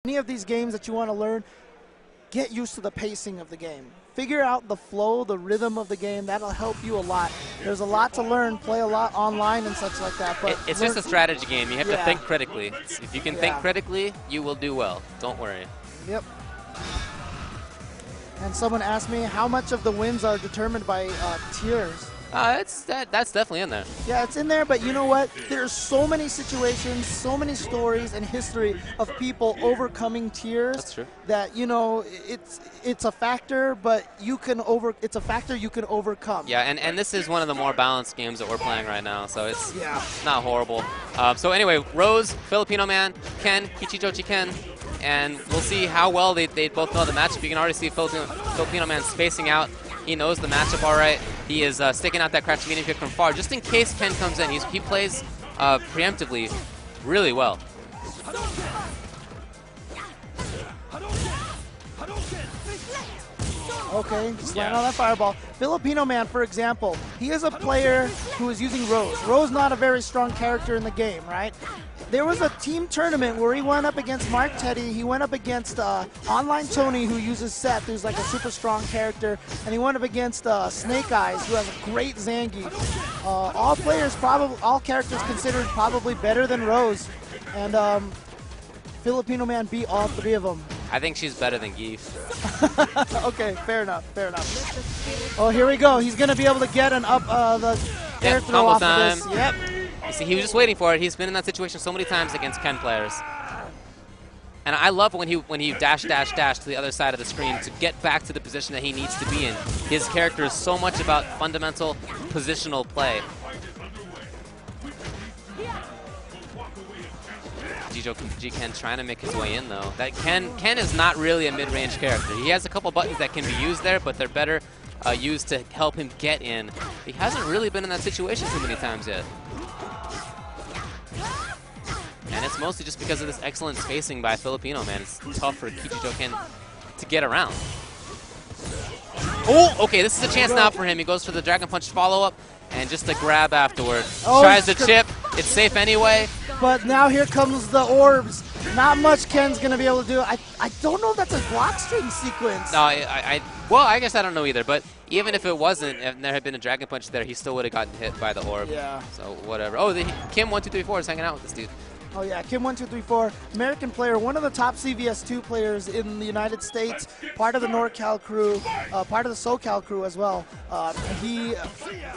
Any of these games that you want to learn, get used to the pacing of the game. Figure out the flow, the rhythm of the game. That'll help you a lot. There's a lot to learn. Play a lot online and such like that. But it's just a strategy game. You have to think critically. If you can think critically, you will do well. Don't worry. Yep. And someone asked me how much of the wins are determined by tiers. That's definitely in there. Yeah, it's in there, but you know what? There's so many situations, so many stories and history of people overcoming tiers. That's true. That, you know, it's a factor, but it's a factor you can overcome. Yeah, and this is one of the more balanced games that we're playing right now, so it's not horrible. So anyway, Rose, FilipinoMan, Ken, Kichijojiken, and we'll see how well they both know the matchup. You can already see FilipinoMan spacing out. He knows the matchup all right. He is sticking out that crouch medium kick from far, just in case Ken comes in. He plays preemptively really well. Okay, just land on that fireball. FilipinoMan, for example, he is a player who is using Rose. Rose not a very strong character in the game, right? There was a team tournament where he went up against Mark Teddy. He went up against Online Tony, who uses Seth, who's like a super strong character. And he went up against Snake Eyes, who has a great Zangief. All characters considered probably better than Rose. And FilipinoMan beat all three of them. I think she's better than Geef. Okay, fair enough, fair enough. Oh, here we go. He's going to be able to get an up the air throw off of this. Yep. You see, he was just waiting for it. He's been in that situation so many times against Ken players. And I love when he dash to the other side of the screen to get back to the position that he needs to be in. His character is so much about fundamental positional play. Kichijojiken trying to make his way in, though. That Ken is not really a mid-range character. He has a couple buttons that can be used there, but they're better used to help him get in. He hasn't really been in that situation too many times yet. And it's mostly just because of this excellent spacing by FilipinoMan. It's tough for Kichijojiken to get around. Oh, okay, this is a chance now for him. He goes for the Dragon Punch follow-up and just a grab afterward. Oh, tries to chip. It's safe anyway. But now here comes the orbs. Not much Ken's going to be able to do. I don't know if that's a block string sequence. No, well, I guess I don't know either. But even if it wasn't, if there had been a Dragon Punch there, he still would have gotten hit by the orb. Yeah. So whatever. Oh, Kim1234 is hanging out with this dude. Oh yeah, Kim1234, American player, one of the top CVS2 players in the United States, part of the NorCal crew, part of the SoCal crew as well. He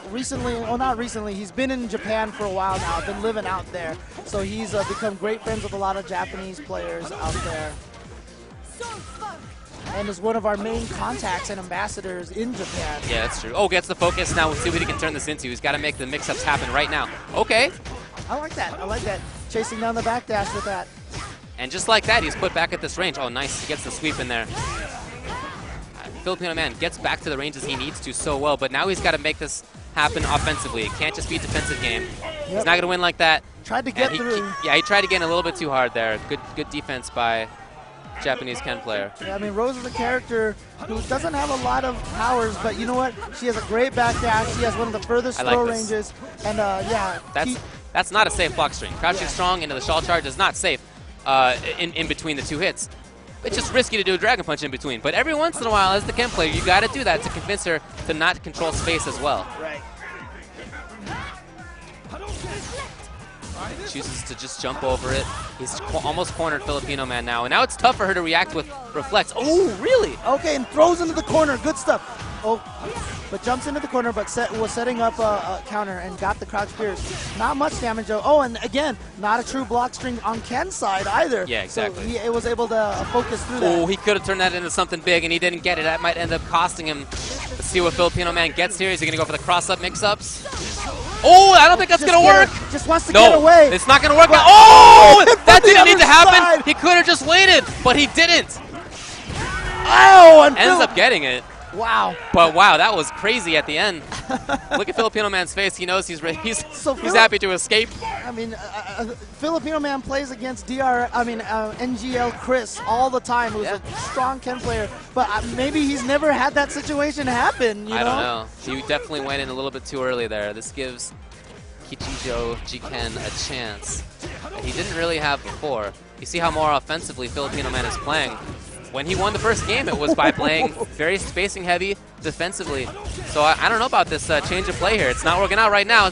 recently, well not recently, he's been in Japan for a while now, been living out there. So he's become great friends with a lot of Japanese players out there. And is one of our main contacts and ambassadors in Japan. Yeah, that's true. Oh, gets the focus. Now we'll see what he can turn this into. He's got to make the mix-ups happen right now. Okay. I like that. I like that. Chasing down the backdash with that. And just like that, he's put back at this range. Oh, nice. He gets the sweep in there. FilipinoMan gets back to the ranges he needs to so well, but now he's got to make this happen offensively. It can't just be a defensive game. Yep. He's not going to win like that. Tried to get through. Yeah, he tried to get in a little bit too hard there. Good defense by Japanese Ken player. Yeah, I mean, Rose is a character who doesn't have a lot of powers, but you know what? She has a great backdash. She has one of the furthest throw ranges. And yeah. That's not a safe block string. Crouching strong into the shawl charge is not safe in between the two hits. It's just risky to do a Dragon Punch in between. But every once in a while, as the Ken player, you got to do that to convince her to not control space as well. Right. Chooses to just jump over it. He's almost cornered FilipinoMan now. And now it's tough for her to react with reflex. Oh, really? Okay, and throws into the corner. Good stuff. Oh, but jumps into the corner, but was setting up a counter and got the crouch pierce. Not much damage, though. Oh, and again, not a true block string on Ken's side either. Yeah, exactly. So he was able to focus through that. Oh, he could have turned that into something big, and he didn't get it. That might end up costing him. Let's see what FilipinoMan gets here. Is he going to go for the cross-up mix-ups? Oh, I don't think that's going to work. Just wants to get away. It's not going to work. Oh, that didn't need to happen. He could have just waited, but he didn't. Oh, and ends up getting it. Wow. But wow, that was crazy at the end. Look at FilipinoMan's face. He knows he's happy to escape. I mean, FilipinoMan plays against NGL Chris all the time, who's a strong Ken player. But maybe he's never had that situation happen, you know? I don't know. He definitely went in a little bit too early there. This gives Kichijojiken a chance that he didn't really have before. you see how more offensively FilipinoMan is playing. When he won the first game, it was by playing very spacing heavy defensively. So I don't know about this change of play here. It's not working out right now.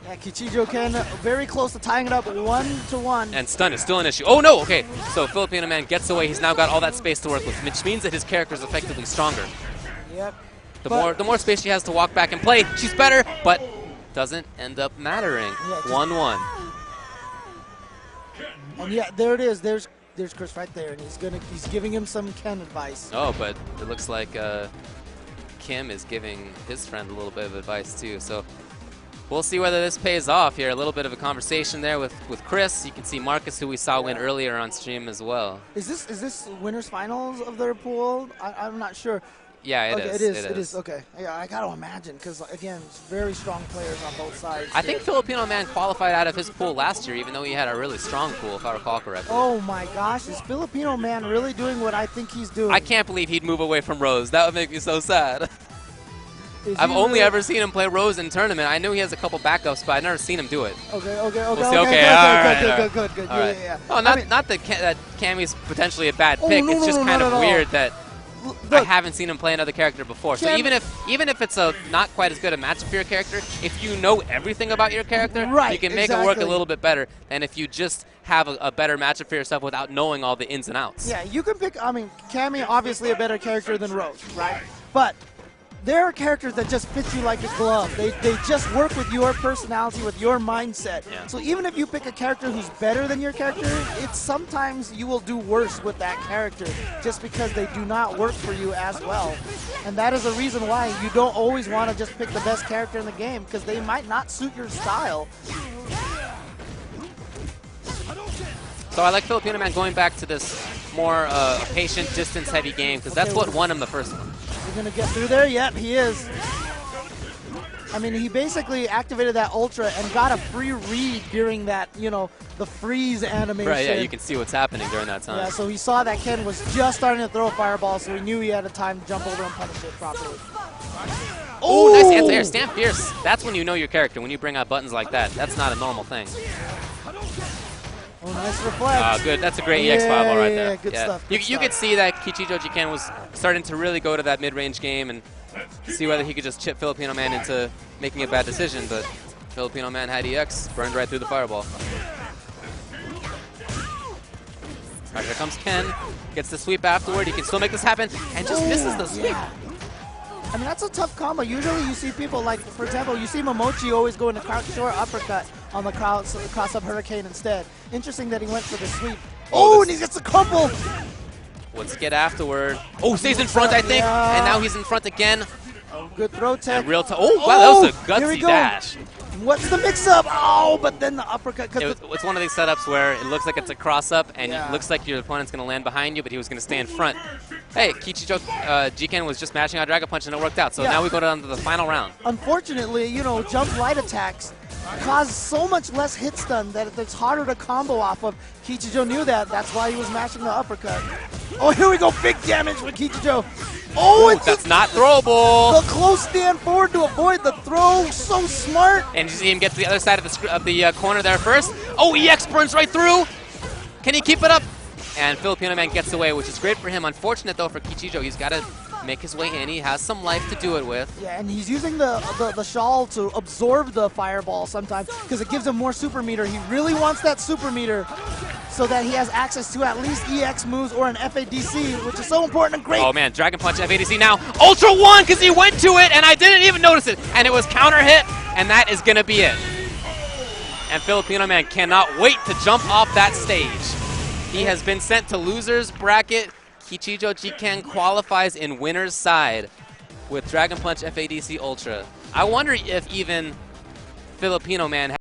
Yeah, Kichijojiken very close to tying it up 1-1. And stun is still an issue. Oh no, okay. So FilipinoMan gets away. He's now got all that space to work with, which means that his character is effectively stronger. Yep. The more space she has to walk back and play, she's better, but doesn't end up mattering. 1-1. And yeah, there it is. There's Chris right there, and he's giving him some Ken advice. Oh, but it looks like Kim is giving his friend a little bit of advice too. So we'll see whether this pays off here. A little bit of a conversation there with Chris. You can see Marcus, who we saw win earlier on stream as well. Is this winners finals of their pool? I'm not sure. Yeah, it is. Okay. Yeah, I got to imagine because, again, it's very strong players on both sides. I think FilipinoMan qualified out of his pool last year, even though he had a really strong pool, if I recall correctly. Oh, my gosh. Is FilipinoMan really doing what I think he's doing? I can't believe he'd move away from Rose. That would make me so sad. I've only ever seen him play Rose in tournament. I knew he has a couple backups, but I've never seen him do it. Okay. We'll see. Good. All right. Yeah. Oh, not that Cammy's potentially a bad pick. It's just kind of weird that I haven't seen him play another character before. So even if it's a not quite as good a matchup for your character, if you know everything about your character, you can make it work a little bit better than if you just have a better matchup for yourself without knowing all the ins and outs. Yeah, you can pick. I mean, Cammy obviously a better character than Rose, right? But there are characters that just fit you like a glove. They just work with your personality, with your mindset. Yeah. So even if you pick a character who's better than your character, it's sometimes you will do worse with that character just because they do not work for you as well. And that is a reason why you don't always want to just pick the best character in the game because they might not suit your style. So I like FilipinoMan going back to this more patient, distance-heavy game because that's what won him the first one. He's going to get through there? Yep, he is. I mean, he basically activated that Ultra and got a free read during that, the freeze animation. Right, yeah, you can see what's happening during that time. Yeah, so he saw that Ken was just starting to throw a fireball, so he knew he had a time to jump over and punish it properly. Oh, nice anti-air. Stand fierce. That's when you know your character, when you bring out buttons like that. That's not a normal thing. Oh, nice reflex. Good. That's a great EX fireball right there. Yeah, good stuff. You could see that Kichijojiken was starting to really go to that mid-range game and see whether he could just chip FilipinoMan into making a bad decision, but FilipinoMan had EX, burned right through the fireball. All right, here comes Ken. Gets the sweep afterward. He can still make this happen and just misses the sweep. Yeah. I mean, that's a tough combo. Usually you see people like, for example, you see Momochi always go into short uppercut on the cross-up hurricane instead. Interesting that he went for the sweep. Oh, and he gets a couple! What's get afterward? Oh, stays in front, I think, and now he's in front again. Oh, good throw tech. And oh, wow, that was a gutsy dash. What's the mix-up? Oh, but then the uppercut. It's one of these setups where it looks like it's a cross-up, and it looks like your opponent's going to land behind you, but he was going to stay in front. Hey, Kichijojiken was just mashing out Dragon Punch, and it worked out. So now we go down to the final round. Unfortunately, jump light attacks cause so much less hit stun that it's harder to combo off of. Kichijo knew that. That's why he was mashing the uppercut. Oh, here we go. Big damage with Kichijo. Oh, that's not throwable. The close stand forward to avoid the throw. So smart. And you see him get to the other side of the corner there first. Oh, EX burns right through. Can he keep it up? And FilipinoMan gets away, which is great for him. Unfortunate, though, for Kichijo. He's got to make his way in. He has some life to do it with. Yeah, and he's using the shawl to absorb the fireball sometimes because it gives him more super meter. He really wants that super meter so that he has access to at least EX moves or an FADC, which is so important and great. Oh, man, Dragon Punch FADC now. Ultra 1 because he went to it, and I didn't even notice it. And it was counter hit, and that is going to be it. And FilipinoMan cannot wait to jump off that stage. He has been sent to loser's bracket. Kichijojiken qualifies in winner's side with Dragon Punch FADC Ultra. I wonder if even FilipinoMan